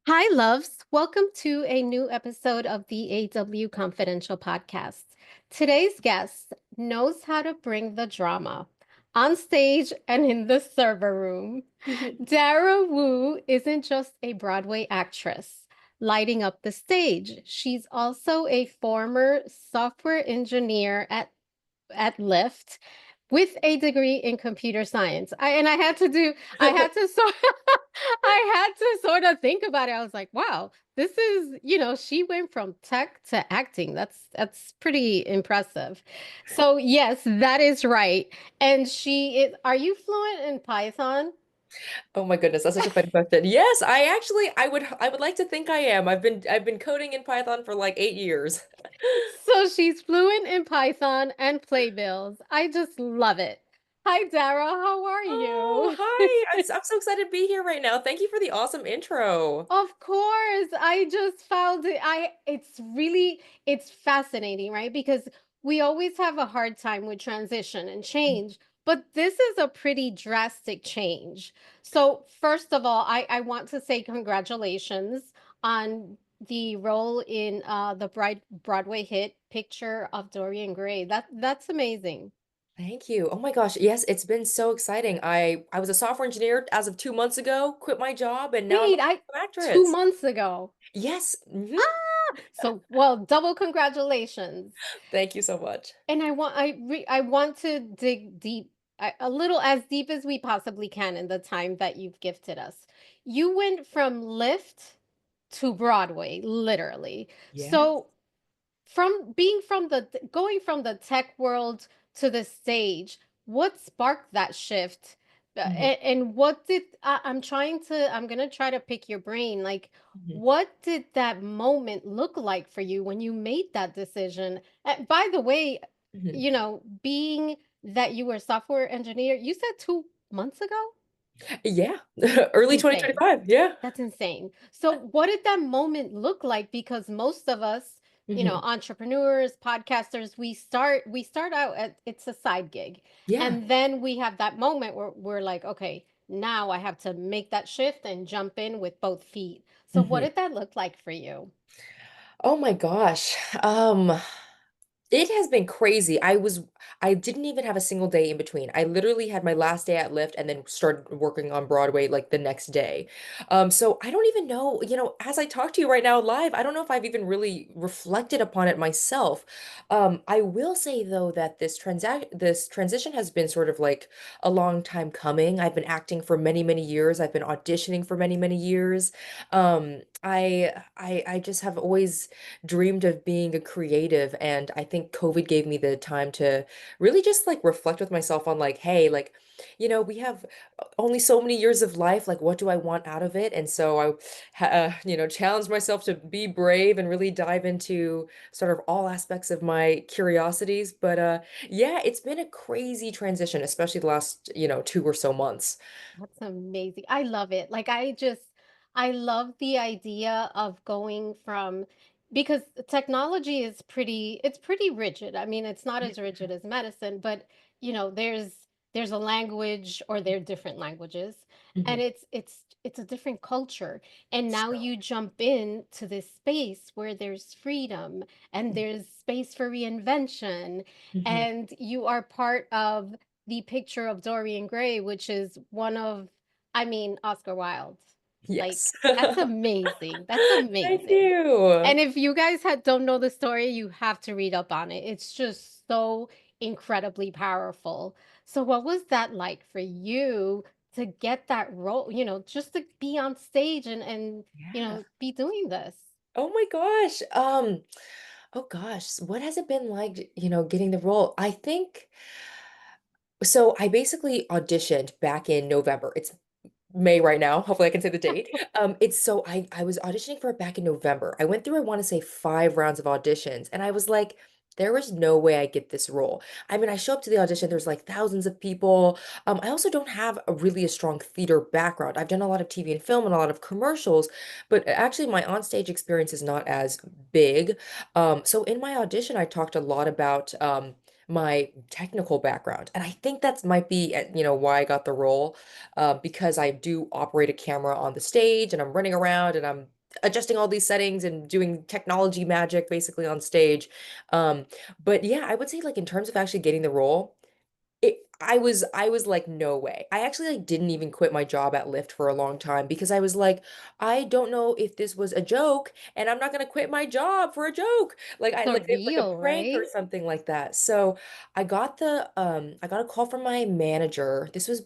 Hi, loves. Welcome to a new episode of the AW Confidential Podcast. Today's guest knows how to bring the drama on stage and in the server room. Dara Woo isn't just a Broadway actress lighting up the stage. She's also a former software engineer at Lyft with a degree in computer science. I had to do, I had to sort, I had to sort of think about it. I was like, wow, this is, she went from tech to acting. That's pretty impressive. So yes, that is right. And she is, are you fluent in Python? Oh my goodness, that's such a funny question. Yes, I would like to think I am. I've been coding in Python for like 8 years. So she's fluent in Python and Playbills. I just love it. Hi, Dara. How are Oh, you? hi. I'm so excited to be here right now. Thank you for the awesome intro. Of course. I just found it's fascinating, right? Because we always have a hard time with transition and change, but this is a pretty drastic change. So, first of all, I want to say congratulations on the role in the Broadway hit Picture of Dorian Gray. That's amazing. Thank you. Oh my gosh. Yes, it's been so exciting. I was a software engineer as of 2 months ago, quit my job, and now I'm Wait, I an two actress. months ago. Yes. So, well, double congratulations. Thank you so much. And I want to dig deep, a little as deep as we possibly can in the time that you've gifted us. You went from Lyft to Broadway, literally. Yes. So from being from the going from the tech world to the stage, what sparked that shift? Mhm, And what did I'm gonna try to pick your brain. Like, mhm, what did that moment look like for you when you made that decision? By the way, mhm. being that you were a software engineer, you said 2 months ago? Yeah. Early Insane. 2025. Yeah. That's insane. So what did that moment look like? Because most of us, Mhm. entrepreneurs, podcasters, we start out at it's a side gig. Yeah. And then we have that moment where we're like, okay, now I have to make that shift and jump in with both feet. So what Mhm. did that look like for you? Oh my gosh. It has been crazy. I didn't even have a single day in between. I literally had my last day at Lyft and then started working on Broadway like the next day. So I don't even know, as I talk to you right now live, I don't know if I've even really reflected upon it myself. I will say though that this transition has been sort of like a long time coming. I've been acting for many, many years. I've been auditioning for many, many years. I just have always dreamed of being a creative, and I think COVID gave me the time to really just like reflect with myself on like, hey, like, we have only so many years of life, like what do I want out of it? And so challenged myself to be brave and really dive into sort of all aspects of my curiosities. But yeah, it's been a crazy transition, especially the last, 2 or so months. That's amazing. I love it. I love the idea of going from, because technology is it's pretty rigid. I mean, it's not Yeah. as rigid as medicine, but there's a language, or there are different languages, and Mhm. it's a different culture. And now So, you jump into this space where there's freedom and there's space for reinvention, mhm. and you are part of the Picture of Dorian Gray, which is one of, I mean, Oscar Wilde. Yes. Like, that's amazing. That's Thank amazing. you. And if you guys don't know the story, you have to read up on it. It's just so incredibly powerful. So, what was that like for you to get that role? Just to be on stage and Yeah. be doing this. Oh my gosh. Oh gosh, what has it been like, getting the role? I think so I basically auditioned back in November. It's May right now. Hopefully I can say the date. It's so I was auditioning for it back in November. I went through, I want to say 5 rounds of auditions, and I was like, there was no way I get this role. I mean, I show up to the audition, there's like thousands of people. I also don't have a strong theater background. I've done a lot of TV and film and a lot of commercials, but actually my onstage experience is not as big. So in my audition, I talked a lot about my technical background, and I think that might be, why I got the role because I do operate a camera on the stage and I'm running around and I'm adjusting all these settings and doing technology magic basically on stage. Um, but yeah, I would say like in terms of actually getting the role, I was like, no way. I actually like didn't even quit my job at Lyft for a long time because I was like, I don't know if this was a joke and I'm not gonna quit my job for a joke. Like I like it's like a Surreal, prank or right? something like that. So I got a call from my manager. This was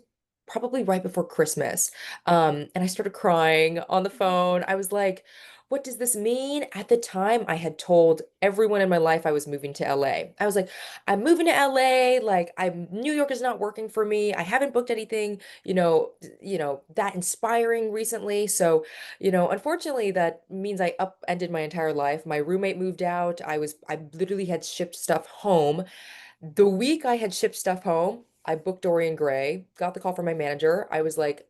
probably right before Christmas. And I started crying on the phone. I was like, what does this mean? At the time, I had told everyone in my life I was moving to LA. I was like, I'm moving to LA. Like, I'm New York is not working for me. I haven't booked anything, that inspiring recently. So, unfortunately, that means I upended my entire life. My roommate moved out. I literally had shipped stuff home. The week I had shipped stuff home, I booked Dorian Gray, got the call from my manager. I was like,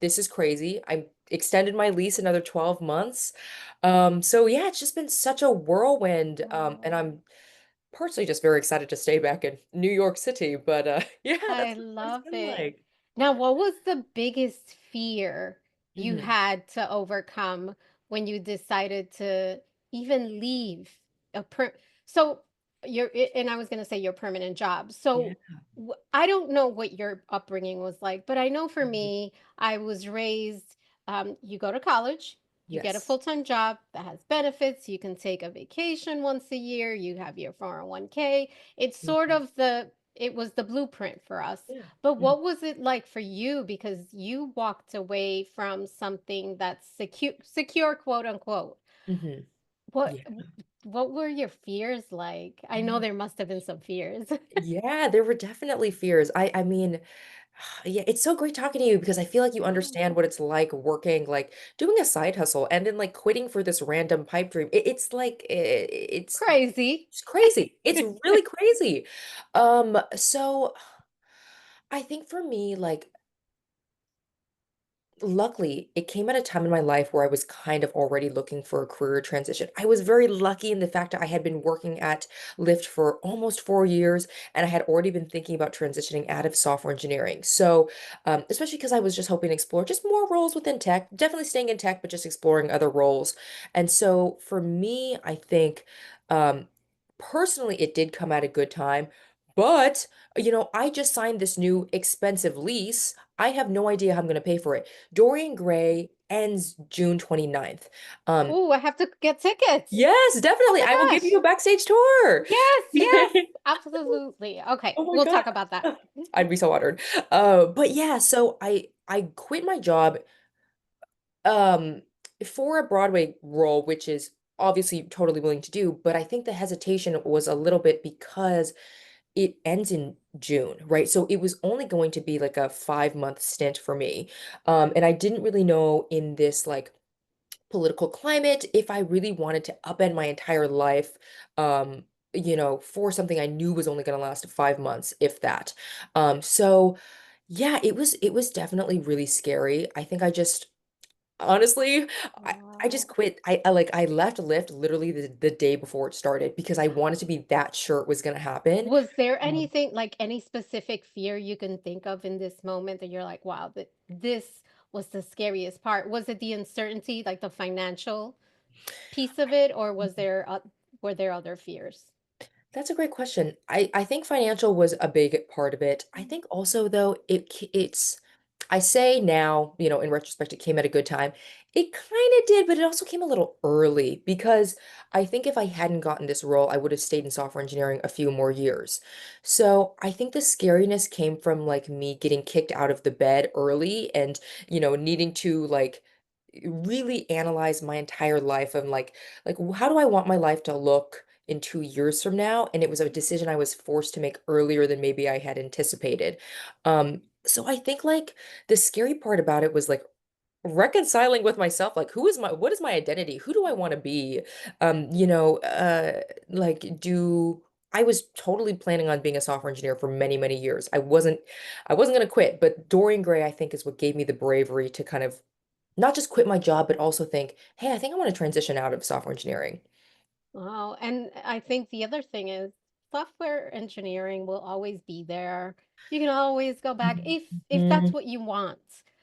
this is crazy. I extended my lease another 12 months. So yeah, it's just been such a whirlwind. And Wow. I'm personally just very excited to stay back in New York City. But yeah, I that's what it's love been it. like. Now, what was the biggest fear you Mhm. had to overcome when you decided to even leave a per so and I was going to say your permanent job. Yeah. So I don't know what your upbringing was like, but I know for Mhm. me, I was raised, you go to college, you get a Yes. full-time job that has benefits, you can take a vacation once a year, you have your 401k. It's sort Mhm. of it was the blueprint for us. Yeah. But Mhm. what was it like for you? Because you walked away from something that's secure, quote unquote. Mhm. What Yeah. what were your fears like? I know Yeah. there must have been some fears. Yeah, there were definitely fears. I mean, yeah, it's so great talking to you because I feel like you understand what it's like working, like doing a side hustle and then like quitting for this random pipe dream. It's like Crazy. it's crazy. It's really crazy. So I think for me, like luckily, it came at a time in my life where I was kind of already looking for a career transition. I was very lucky in the fact that I had been working at Lyft for almost 4 years, and I had already been thinking about transitioning out of software engineering. So, especially because I was just hoping to explore just more roles within tech, definitely staying in tech, but just exploring other roles. And so, for me, I think personally, it did come at a good time. But, I just signed this new expensive lease. I have no idea how I'm going to pay for it. Dorian Gray ends June 29th. Um, Oh, I have to get tickets. yes, Oh definitely. my I will give you a gosh. backstage tour. Yes, yes, absolutely. Okay, Oh my we'll God. talk about that. I'd be so honored. But yeah, so I quit my job um for a Broadway role, which is obviously totally willing to do, but I think the hesitation was a little bit because it ends in June, right? So it was only going to be like a 5 month stint for me. And I didn't really know in this like political climate if I really wanted to upend my entire life, for something I knew was only going to last 5 months, if that. So yeah, it was definitely really scary. I think I just honestly, I just Wow. quit. I left Lyft literally the day before it started because I wanted to be that sure it was gonna happen. Was there Um, anything like any specific fear you can think of in this moment that you're like, wow, that this was the scariest part? Was it the uncertainty, like the financial piece of it, or were there other fears? That's a great question. I think financial was a big part of it. I Mm. think also though it's I say now, in retrospect, it came at a good time. It kind of did, but it also came a little early because I think if I hadn't gotten this role, I would have stayed in software engineering a few more years. So I think the scariness came from like me getting kicked out of the bed early and, needing to like really analyze my entire life and like how do I want my life to look in 2 years from now? And it was a decision I was forced to make earlier than maybe I had anticipated. So I think like the scary part about it was like reconciling with myself, like what is my identity? Who do I want to be? Um, you know, uh, like do I was totally planning on being a software engineer for many, many years. I wasn't gonna quit, but Dorian Gray, I think, is what gave me the bravery to kind of not just quit my job, but also think, hey, I think I want to transition out of software engineering. Wow. And I think the other thing is software engineering will always be there. You can always go back if that's Mhm. what you want.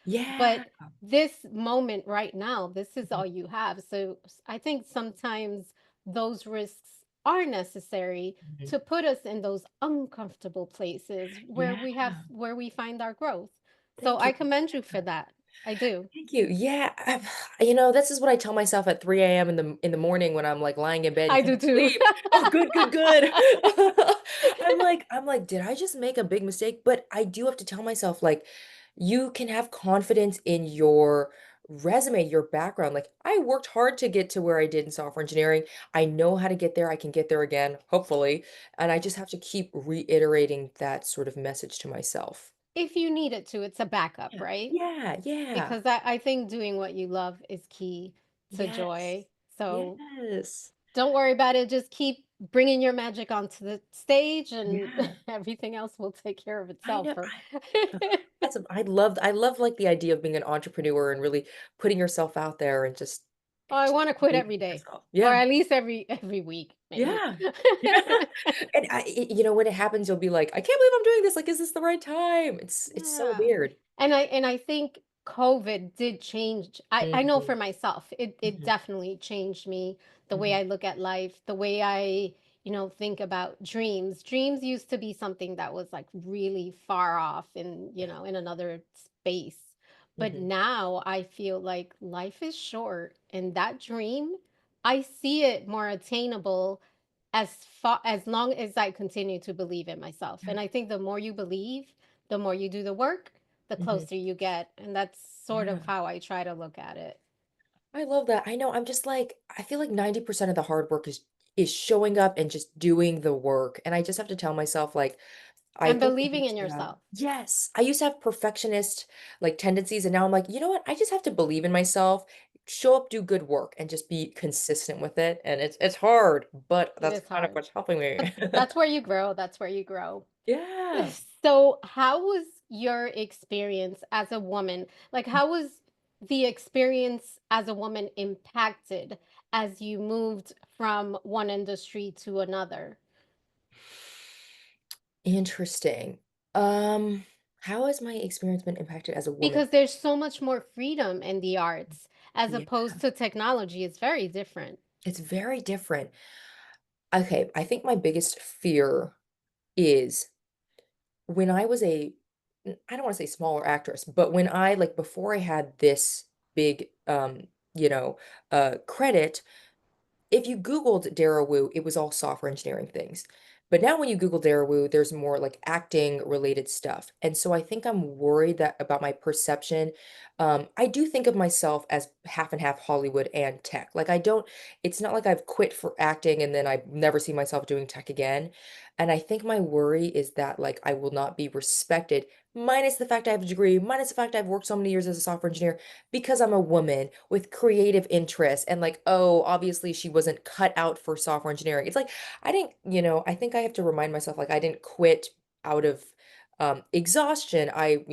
Yeah. But this moment right now, this is Mhm, all you have. So I think sometimes those risks are necessary mhm. to put us in those uncomfortable places Yeah. where we find our growth. So Thank I you. commend you for that. I do. Thank you. Yeah, this is what I tell myself at 3 AM in the morning when I'm, like, lying in bed, "You I do can't too. sleep." Oh, good, good, good. I'm like, "Did I just make a big mistake?" But I do have to tell myself, like, you can have confidence in your resume, your background. Like, I worked hard to get to where I did in software engineering. I know how to get there. I can get there again, hopefully, and I just have to keep reiterating that sort of message to myself. If you need it to, it's a backup, Yeah. right? Yeah, yeah. Because I think doing what you love is key to Yes. joy. So Yes. don't worry about it. Just keep bringing your magic onto the stage, and Yeah. everything else will take care of I itself. know, For ugh, I love, like, the idea of being an entrepreneur and really putting yourself out there and Oh, I just want to quit believing every in day, yourself. or Yeah. at least every week, maybe. Yeah. Yeah. And when it happens, you'll be like, "I can't believe I'm doing this, like, is this the right time?" It's so Yeah. weird. And I think COVID did change. I know Mhm, for myself, it mhm, definitely changed me, the way mhm. I look at life, the way I, think about dreams. Dreams used to be something that was like really far off in, Yeah. in another space. But Mhm. now I feel like life is short, and that dream, I see it more attainable as long as I continue to believe in myself. Yeah. And I think the more you believe, the more you do the work, the Mhm. closer you get. And that's sort Yeah. of how I try to look at it. I love that. I know, I'm just like I feel like 90% of the hard work is showing up and just doing the work, and I just have to tell myself, like, I And think I believing used in to have yourself. yes, I used to have perfectionist, like, tendencies, and now I'm like, "You know what? I just have to believe in myself, show up, do good work, and just be consistent with it," and it's hard, but It that's is kind of hard. what's helping me. But that's where you grow. That's where you grow. Yeah. So, how was your experience as a woman? Like, how was the experience as a woman impacted as you moved from one industry to another? Interesting. Um, how has my experience been impacted as a woman? Because there's so much more freedom in the arts as Yeah, opposed to technology. It's very different. it's very different. Okay, I think my biggest fear is when I was I don't wanna say smaller actress, but when I like, before I had this big, you know, credit, if you Googled Dara Woo, it was all software engineering things. But now when you Google Dara Woo, there's more like acting related stuff. And so I think I'm worried that about my perception. I do think of myself as half and half Hollywood and tech. Like I don't, it's not like I've quit for acting and then I never see myself doing tech again. And I think my worry is that like I will not be respected, minus the fact I have a degree, minus the fact I've worked so many years as a software engineer because I'm a woman with creative interests and like, oh, obviously she wasn't cut out for software engineering. It's like I didn't, I think I have to remind myself like I didn't quit out of exhaustion. I,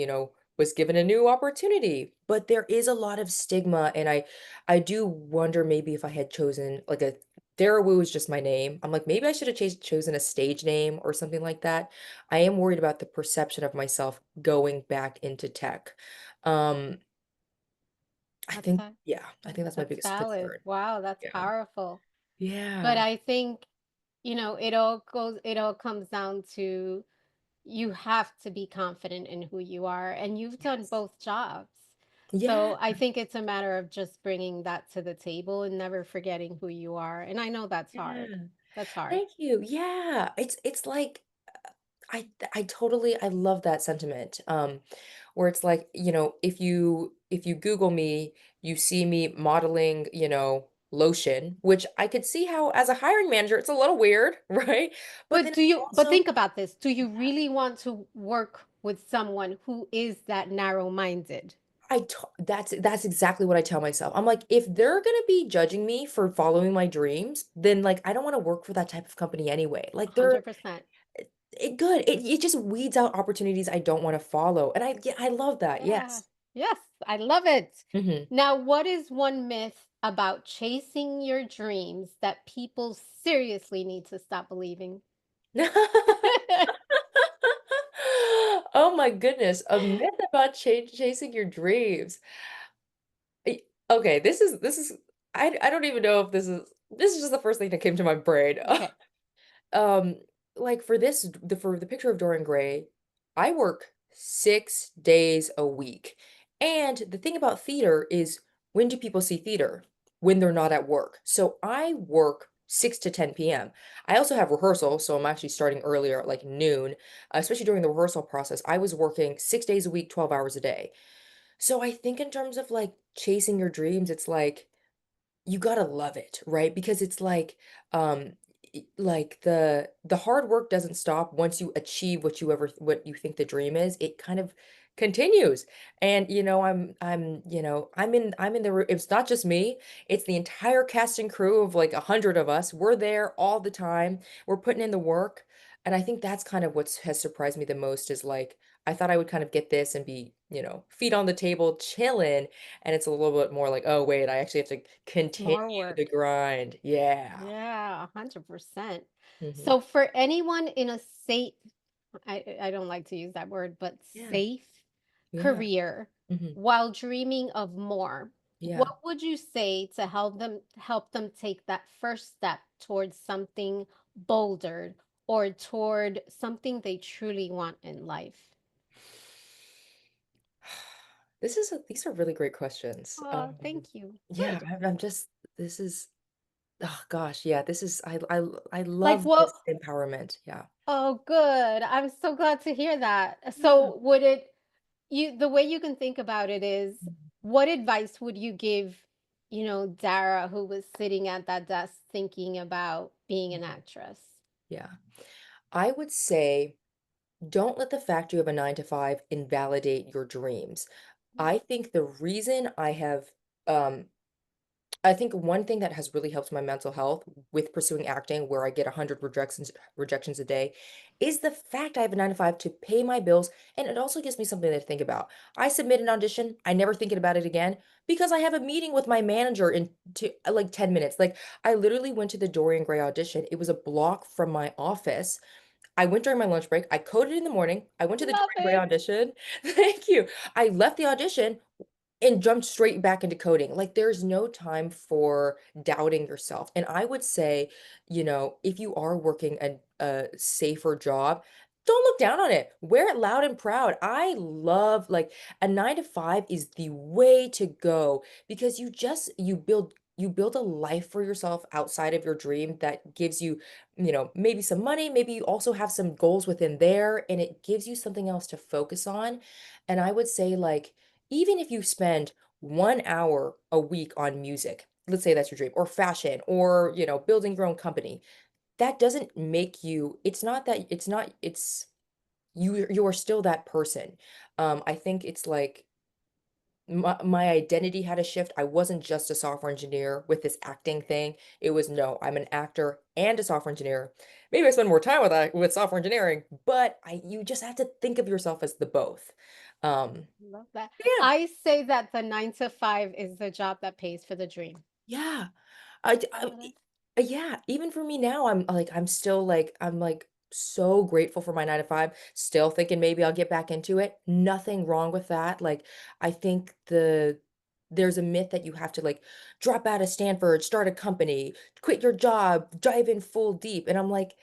was given a new opportunity. But there is a lot of stigma and I do wonder maybe if I had chosen like a Dara Woo is just my name. I'm like, maybe I should have chosen a stage name or something like that. I am worried about the perception of myself going back into tech. Um, I That's think that. yeah, I think that's my That's biggest valid. concern. Wow, that's Yeah. powerful. But Yeah. I think, it all comes down to you have to be confident in who you are, and you've done Yes. both jobs. Yeah. So I think it's a matter of just bringing that to the table and never forgetting who you are. And I know that's hard. Yeah. That's hard. Thank you. Yeah. It's like I totally I love that sentiment. Where it's like, if you Google me, you see me modeling, lotion, which I could see how as a hiring manager it's a little weird, right? But then it's But also think about this. Do you really want to work with someone who is that narrow-minded? that's exactly what I tell myself. I'm like, if they're gonna be judging me for following my dreams, then like I don't want to work for that type of company anyway. Like they're 100%. good. It just weeds out opportunities I don't want to follow. And I love that. Yeah. Yes. Yes, I love it. Hmm. Now, what is one myth about chasing your dreams that people seriously need to stop believing? Oh my goodness, a myth about chasing your dreams. I- Okay, this is I don't even know if this is just the first thing that came to my brain. Okay. Um, like for the picture of Dorian Gray, I work 6 days a week. And the thing about theater is, when do people see theater? When they're not at work. So I work 6 to 10 p.m. I also have rehearsal, so I'm actually starting earlier at like noon, especially during the rehearsal process. I was working 6 days a week, 12 hours a day. So I think in terms of like chasing your dreams, it's like you gotta love it, right? Because it's um, like the hard work doesn't stop once you achieve what you think the dream is. It kind of continues. And I'm in the it's not just me, it's the entire cast and crew of like 100 of us. We're there all the time. We're putting in the work. And I think that's kind of what has surprised me the most is like I thought I would kind of get this and be, feet on the table, chilling, and it's a little bit more like, "Oh, wait, I actually have to It's continue more the work. grind." Yeah. Yeah, 100%. Mhm. So for anyone in a safe, I don't like to use that word, but Yeah. safe Yeah. career Mhm. while dreaming of more, Yeah. what would you say to help them take that first step towards something bolder or toward something they truly want in life? These are really great questions. Oh, thank you. Yeah, Good. I'm just this is oh gosh, yeah, this is I Like love what? this empowerment. Yeah. Oh, good. I'm so glad to hear that. Yeah. So would it the way you can think about it is, Mhm. what advice would you give, Dara, who was sitting at that desk thinking about being an Mhm. actress? Yeah. I would say don't let the fact you have a 9 to 5 invalidate your dreams. I think the reason um I think one thing that has really helped my mental health with pursuing acting, where I get 100 rejections a day, is the fact I have a 9 to 5 to pay my bills, and it also gives me something to think about. I submit an audition, I never thinking about it again because I have a meeting with my manager in like 10 minutes. Like I literally went to the Dorian Gray audition. It was a block from my office. I went during my lunch break. I coded in the morning. I went to the Love Dorian Gray it. audition. Thank you. I left the audition and jumped straight back into coding. Like, there's no time for doubting yourself. And I would say, if you are working a safer job, don't look down on it. Wear it loud and proud. I love like a 9 to 5 is the way to go because you build a life for yourself outside of your dream that gives you, maybe some money, maybe you also have some goals within there, and it gives you something else to focus on. And I would say like even if you spend 1 hour a week on music, let's say that's your dream, or fashion, or, building your own company, that doesn't make you, it's you are still that person. I think it's like my identity had a shift. I wasn't just a software engineer with this acting thing. It was no, I'm an actor and a software engineer. Maybe I spend more time with software engineering, but you just have to think of yourself as the both. Love that. Yeah. I say that the 9 to 5 is the job that pays for the dream. Yeah. I d You know what I- yeah, even for me now, I'm so grateful for my 9 to 5, still thinking maybe I'll get back into it. Nothing wrong with that. Like, I think there's a myth that you have to like drop out of Stanford, start a company, quit your job, dive in full deep. And I'm like,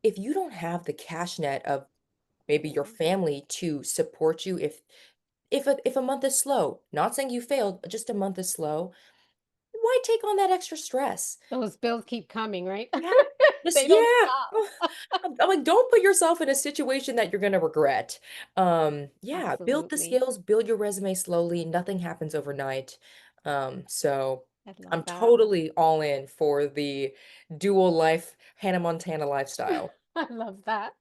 if you don't have the cash net of maybe your Yeah. family to support you if a month is slow, not saying you failed, just a month is slow, why take on that extra stress? Those bills keep coming, right? Yeah, just They don't yeah. stop. Oh, I'm like, don't put yourself in a situation that you're gonna regret. Yeah, build the Absolutely. skills, build your resume slowly. Nothing happens overnight. So I love I'm that. totally all in for the dual life Hannah Montana lifestyle. I love that.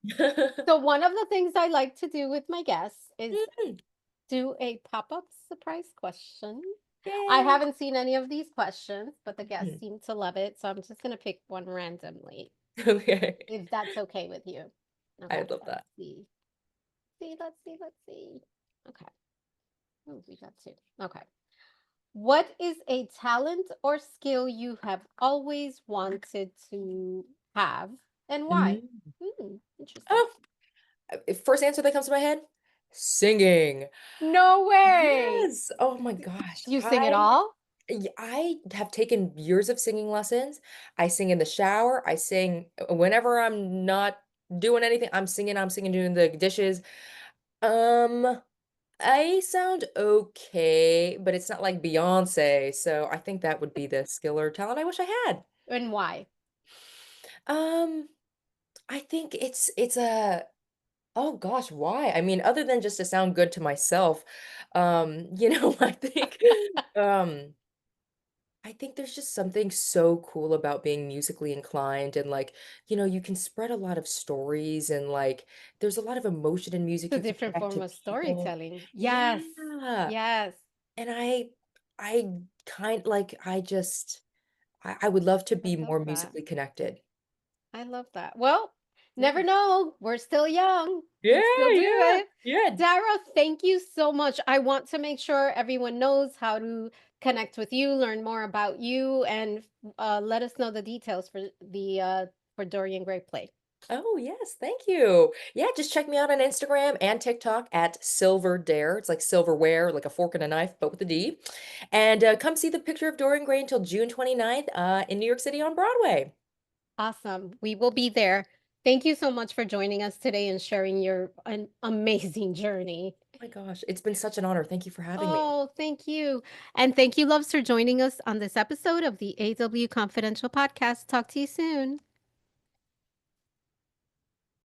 So one of the things I like to do with my guests is Mm, do a pop-up surprise question. I yay. haven't seen any of these questions, but the guests Mhm. seem to love it, so I'm just gonna pick one randomly, Okay. if that's okay with you. I Okay, love let's that. see. Let's see. Okay. Oh, we got two. Okay. What is a talent or skill you have always wanted to have and why? Mm. Interesting. Oh, first answer that comes to my head. Singing. No way. Yes. Oh my gosh. Do you sing at all? I have taken years of singing lessons. I sing in the shower. I sing whenever I'm not doing anything. I'm singing doing the dishes. Um, I sound okay, but it's not like Beyonce. So I think that would be the skill or talent I wish I had. And why? Um, I think it's a oh gosh, why? I mean, other than just to sound good to myself, I think um I think there's just something so cool about being musically inclined and like, you can spread a lot of stories and like there's a lot of emotion in music. It's a You can different connect form to of people. storytelling. Yes. Yeah. Yes. And I kind like I would love to I be love more that. musically connected. I love that. Well, never Yeah. know. We're still young. Yeah, Can still do yeah. it. Yeah. Dara, thank you so much. I want to make sure everyone knows how to connect with you, learn more about you, and let us know the details for Dorian Gray play. Oh, yes, thank you. Yeah, just check me out on Instagram and TikTok at Silver Dare. It's like silverware, like a fork and a knife, but with a D. And come see the Picture of Dorian Gray until June 29th in New York City on Broadway. Awesome. We will be there. Thank you so much for joining us today and sharing your an amazing journey. Oh my gosh, it's been such an honor. Thank you for having me. Oh, thank you. And thank you, loves, for joining us on this episode of the AW Confidential Podcast. Talk to you soon.